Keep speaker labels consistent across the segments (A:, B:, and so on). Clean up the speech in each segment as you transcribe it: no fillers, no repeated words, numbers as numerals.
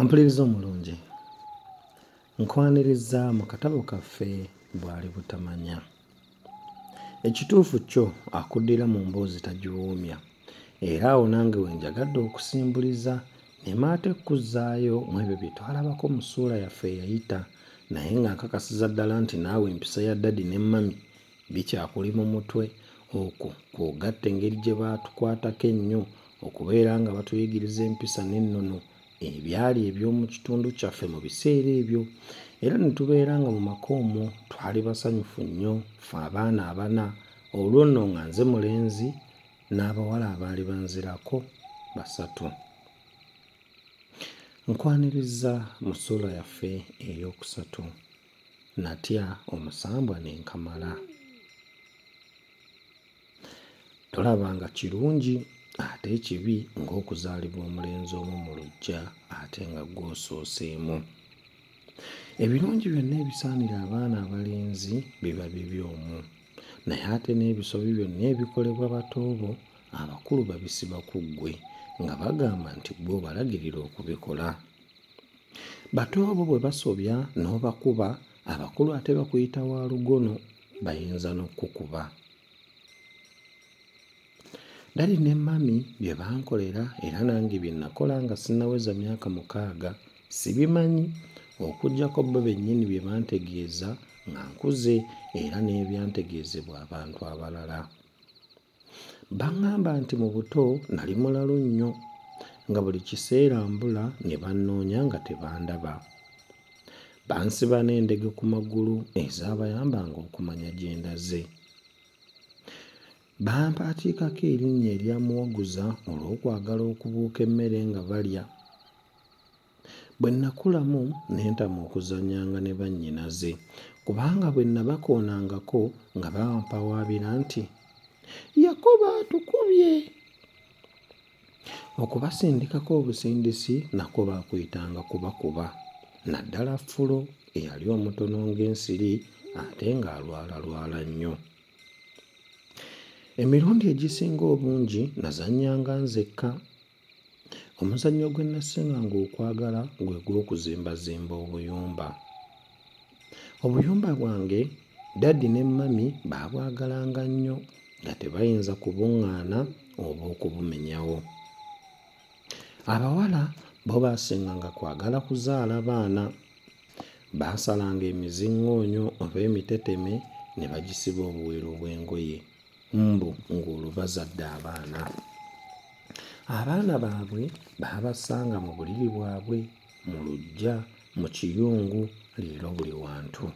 A: Ampuliriza omulungi, nkwaniriza mu katabo kaffe Bwali Butamanya. Ekituufu kyo akuddira mu mboozi tagiwoomya, era awo nange we njagadde okusimbuliza ne maate kuzzaayo mu ebyo bye twalabako mu ssuula yaffe eyayita, naye nga nkakasiza ddala nti naawe empisa ya ddadi ne mami bikyakuli mu mutwe. Okwo kw'ogatta engeri gye baatukwatako ennyo okubeera nga batuyigiriza empisa n'ennono ebyali eby'omu kitundu kyaffe mu biseera ebyo, era ne tubeera nga mu maka omwo twali basanyufu nnyo, ffe abaana abana, olwo nno nga nze mulenzi n'abawala abaali banzirako 3. Nkwaniriza mu ssuula yaffe ey'okusatu, natya omusambwa ne nkamala. Tolaba nga kirungi ate ekibi ng'okuzaalibwa omulenzi omu mu luggya ate nga gw'osooseemu. Ebirungi byonna ebisaanira abaana abalenzi biba bibyomu, naye ate n'ebisobi byonna ebikolebwa batoobo abakulu babisiba ku ggwe nga bagamba nti ggwe obalagirira okubikola. Batoobo bwe basobya n'obakuba, abakulu ate bakuyita wa lugono, bayinza n'okkukuba. Dadi ne mami bye bankolera era nange bye nakola nga sinnaweza myaka 6 sibimanyi, okuggyako bo bennyini bye bantegeeza nga nkuze era n'ebyantegeezebwa abantu abalala. Baŋŋamba nti mu buto nali mulalu nnyo, nga buli kiseera mbula ne bannoonya nga tebandaba. Bansiba n'endege ku magulu ezaabayambanga okumanya gye ndaze. Bampaatiikako erinnya erya muwaguza olw'okwagala okubuuka emmere nga balya. Bwe nakulamu ne ntama okuzannyanga ne bannyinaze, kubanga bwe nabakoonangako nga bampawaabira nti, "Yakobo atukubye." Okubasindikako obusindisi nakwo baakuyitanga kubakuba, naddala Fulo eyali omutono ng'ensiri ate ng'alwalalwala nnyo. Emirundi egisinga obungi nazannyanga nzekka. Omuzannyo gwe nasenganga okwagala gwe gw'okuzimbazimba obuyumba. Obuyumba bwange Daddi ne Mami baabwagalanga nnyo nga tebayinza kubuŋŋaana oba okubumenyawo. Abawala bo baasenganga kwagala kuzaala baana. Baasalanga emiziŋŋoonyo oba emiteteme ne bagisiba obuwero bw'engoye, mbu ng'olwo bazadde abaana. Abaana baabwe baabasanga mu buliri bwabwe, mu luggya, mu kiyungu, leero buli wantu.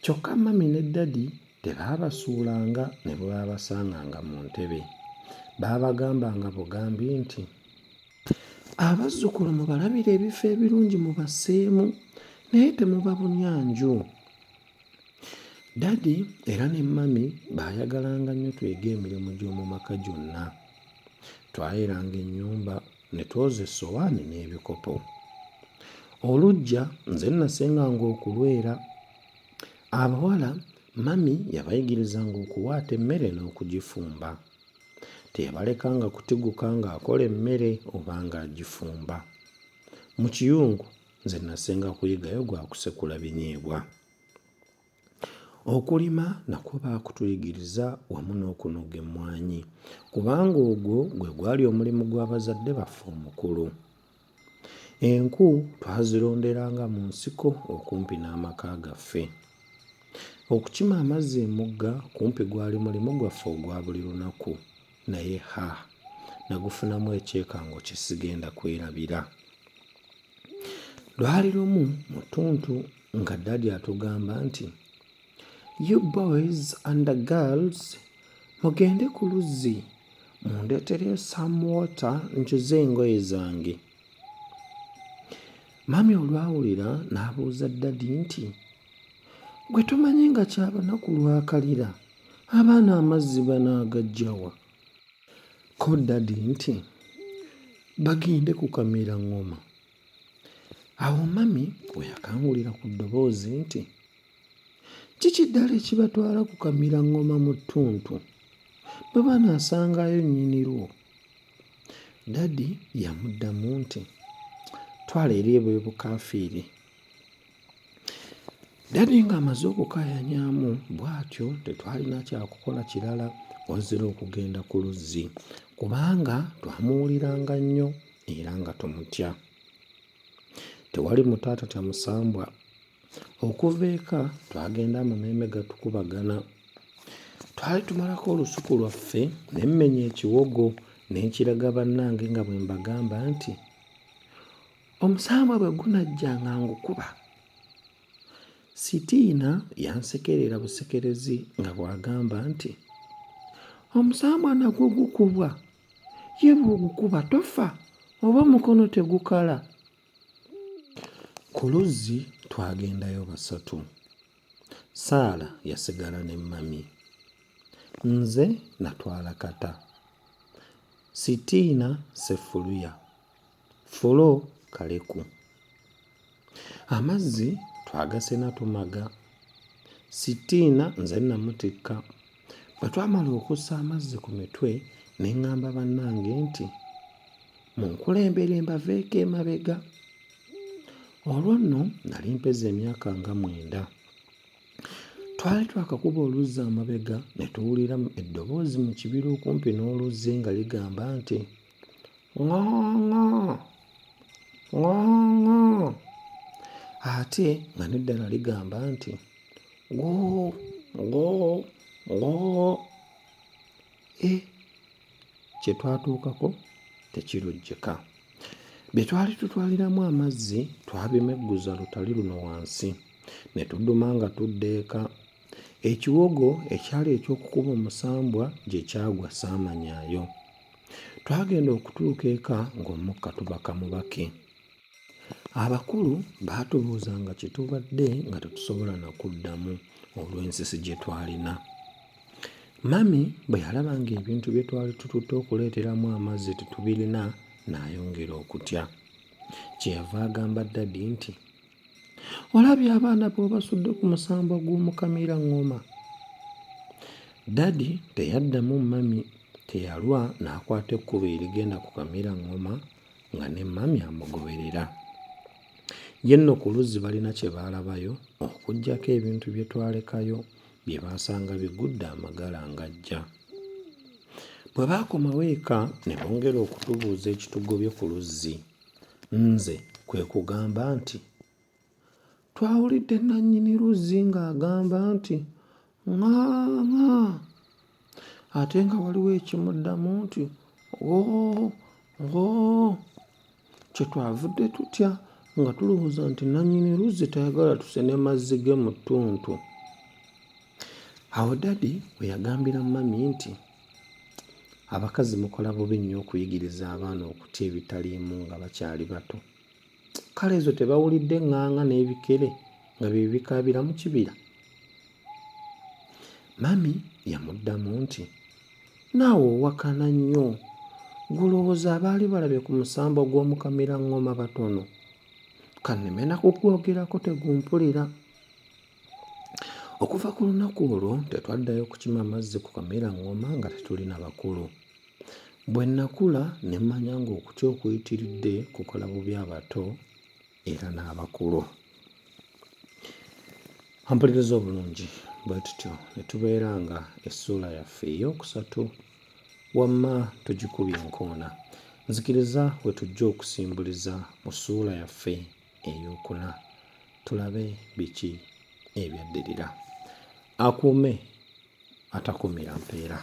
A: Kyokka Mami ne Daddi tebaabasuulanga ne bwe baabasanganga mu ntebe. Baabagambanga bugambi nti, "Abazzukulu mubalabire ebifo ebirungi mubasseemu, naye temubabunya nju." Daddi era ne Mami baayagalanga nnyo twege emirimu gy'omu maka gyonna. Twayeranga ennyumba ne twoza essowaani n'ebikopo. Oluggya nze nasenganga okulwera. Abawala Mami yabayigirizanga okuwaata emmere n'okugifumba. Teyabalekanga kutiguka ng'akola emmere oba ng'agifumba. Mu kiyungu nze nasenga kuyigayo gwa kusekula binyeebwa. Okulima nakwo baakutuyigiriza wamu n'okunoga emmwanyi, kubanga ogwo gwe gwali omulimu gw'abazadde baffe omukulu. Enku twazironderanga mu nsiko okumpi n'amaka gaffe. Okukima amazzi emugga kumpi gwali mulimu gwaffe ogwa buli lunaku, naye nagufunamu ekyekango kye sigenda kwerabira. Lwali lumu mu ttuntu nga Daddi atugamba nti, "You boys and the girls, mugende ku luzzi mundeetere some water nkyuze engoye zange." Mami olwawulira n'abuuza Daddi nti, "Gwe tomanyi nga kyabanaku lwakalira, abaana amazzi banaagajja wa?" Ko Daddi nti, "Bagende kukamira ngoma." Awo Mami bwe yakangulira ku ddoboozi nti, "Kiki ddala ekibatwala kukamira ngoma mu ttuntu? Bwe banaasangayo nnyinirwo." Daddi yamuddamu nti, twala eri ebwebukafiiri. Dadi ng'amaze okukayanyaamu bw'atyo tetwalina kyakukola kirala wazira okugenda ku luzzi kubanga twamuwuliranga nnyo era nga tumutya. Tewali mutaata tamusambwa. Okuva eka twagenda amameeme gatukubagana. Twali tumalako olusuku lwaffe ne mmenya ekiwogo n'ekiraga bannange nga bwe mbagamba nti omusambwa bwe gunajjanga ngukuba. Sitiina yansekerera busekerezi nga bw'agamba nti omusambwa nagwo gukubwa, ye bw'ogukuba tofa oba omukono tegukala. Ku luzzi twagendayo basatu. Saala yasigala ne mami, nze natwala kata, Sitiina Sefuluya, Fulo Kaleku. Amazzi twagasena tumaga. Sitiina nze namutikka. Bwe twamala okussa amazzi ku mitwe ne ŋŋamba bannange nti munkulembere mbaveeko emabega. Olwo nno nali mpeza emyaka nga 9. Twali twakakuba oluzzi amabega ne tuwulira eddoboozi mu kibira okumpi n'oluzzi nga ligamba nti ŋŋooŋŋo ŋŋooŋŋo, ate nga n'eddala ligamba nti ngoo ngoo ngoo. Kye twatuukako tekirojjeka. Bye twali tutwaliramu amazzi twabimegguza lutali luno wansi ne tuduma nga tudda eka. Ekiwogo ekyali eky'okukuba omusambwa gye kyagwa saamanyaayo. Twagenda okutuuka eka ng'omukka tubaka mubake. Abakulu baatubuuzanga kye tubadde nga tetusobola na kuddamu olw'ensisi gye twalina. Mami bwe yalaba ng'ebintu bye twali tututte okuleeteramu amazzi tetubirina n'ayongera okutya. Kyeyava agamba Dadi nti olabye abaana b'obasudde ku musambwa gw'omukamira ngoma. Dadi teyaddamu mami, teyalwa n'akwata ekkubo erigenda ku kamira ngoma nga ne mami amugoberera. Ye nno ku luzzi balina kye baalabayo okuggyako ebintu bye twalekayo bye baasanga bigudde amagala ng'ajja. Bwe baakomawo eka ne bongera okutubuuza ekitugobye ku luzzi. Nze kwe kugamba nti twawulidde nannyini luzzi ng'agamba nti ŋŋaaŋa, ate nga waliwo ekimuddamu nti ngoo ngoo. Kye twavudde tutya nga tulowooza nti nannyini luzzi tayagala tusene mazzi ge mu ttuntu. Awo Dadi bwe yagambira mami nti abakazi mukola bubi nnyo okuyigiriza abaana okutya ebitaliimu nga bakyali bato. Kale ezo tebawulidde ŋŋaaŋa n'ebikere nga bye bikaabira mu kibira? Mami yamuddamu nti naawe owakana nnyo, gulowooza abaali balabye ku musambwa gw'omukamira ngoma batono. Kanneme na kukwogerako tegumpulira. Okuva ku lunaku olwo tetwaddayo kukima mazzi ku kamira ngoma nga tetulina bakulu. Bwe nakula ne mmanya ng'okutya okuyitiridde kukola bubi abato era n'abakulu. Ampuliriza obulungi, bwe tutyo ne tubeera nga essuula yaffe ey'okusatu wamma tugikubye enkoona. Nzikiriza we tujja okusimbuliza mu ssuula yaffe ey'okuna tulabe biki ebyaddirira. Akuume atakumira mpeera.